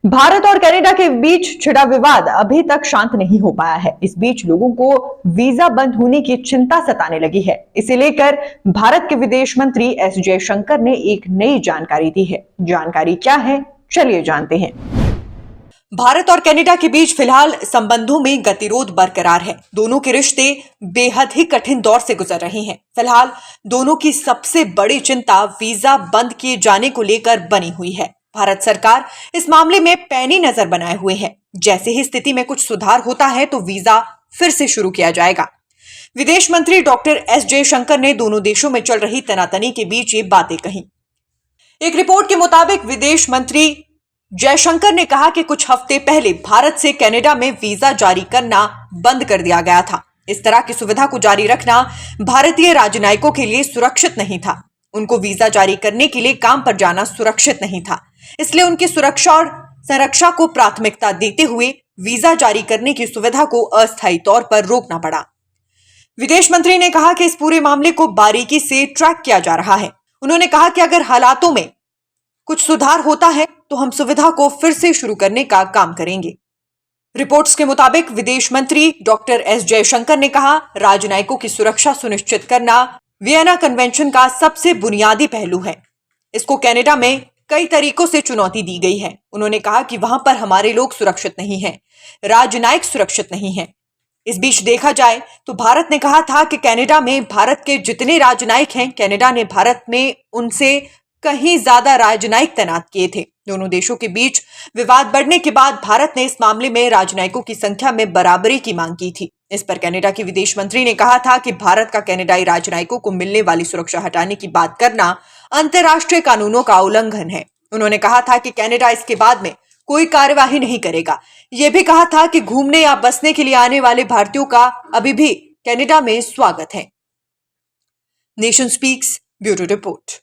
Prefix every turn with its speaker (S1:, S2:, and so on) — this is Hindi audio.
S1: भारत और कनाडा के बीच छिड़ा विवाद अभी तक शांत नहीं हो पाया है। इस बीच लोगों को वीजा बंद होने की चिंता सताने लगी है। इसे लेकर भारत के विदेश मंत्री एस जयशंकर ने एक नई जानकारी दी है। जानकारी क्या है, चलिए जानते हैं। भारत और कनाडा के बीच फिलहाल संबंधों में गतिरोध बरकरार है। दोनों के रिश्ते बेहद ही कठिन दौर से गुजर रहे हैं। फिलहाल दोनों की सबसे बड़ी चिंता वीजा बंद किए जाने को लेकर बनी हुई है। भारत सरकार इस मामले में पैनी नजर बनाए हुए है। जैसे ही स्थिति में कुछ सुधार होता है तो वीजा फिर से शुरू किया जाएगा। विदेश मंत्री डॉक्टर एस जयशंकर ने दोनों देशों में चल रही तनातनी के बीच ये बातें कही। एक रिपोर्ट के मुताबिक विदेश मंत्री जयशंकर ने कहा कि कुछ हफ्ते पहले भारत से कनाडा में वीजा जारी करना बंद कर दिया गया था। इस तरह की सुविधा को जारी रखना भारतीय राजनयिकों के लिए सुरक्षित नहीं था। उनको वीजा जारी करने के लिए काम पर जाना सुरक्षित नहीं था, इसलिए उनकी सुरक्षा और संरक्षा को प्राथमिकता देते हुए वीजा जारी करने की सुविधा को अस्थायी तौर पर रोकना पड़ा। विदेश मंत्री ने कहा कि इस पूरे मामले को बारीकी से ट्रैक किया जा रहा है। उन्होंने कहा कि अगर हालातों में कुछ सुधार होता है तो हम सुविधा को फिर से शुरू करने का काम करेंगे। रिपोर्ट्स के मुताबिक विदेश मंत्री डॉक्टर एस जयशंकर ने कहा, राजनयिकों की सुरक्षा सुनिश्चित करना वियना कन्वेंशन का सबसे बुनियादी पहलू है। इसको कनाडा में कई तरीकों से चुनौती दी गई है। उन्होंने कहा कि वहां पर हमारे लोग सुरक्षित नहीं हैं, राजनयिक सुरक्षित नहीं हैं। इस बीच देखा जाए तो भारत ने कहा था कि कनाडा में भारत के जितने राजनयिक हैं, कनाडा ने भारत में उनसे कहीं ज्यादा राजनयिक तैनात किए थे। दोनों देशों के बीच विवाद बढ़ने के बाद भारत ने इस मामले में राजनयिकों की संख्या में बराबरी की मांग की थी। इस पर कनाडा के विदेश मंत्री ने कहा था कि भारत का कनाडाई राजनयिकों को मिलने वाली सुरक्षा हटाने की बात करना अंतर्राष्ट्रीय कानूनों का उल्लंघन है। उन्होंने कहा था कि कनाडा इसके बाद में कोई कार्यवाही नहीं करेगा। यह भी कहा था कि घूमने या बसने के लिए आने वाले भारतीयों का अभी भी कनाडा में स्वागत है। Nation speaks bureau report.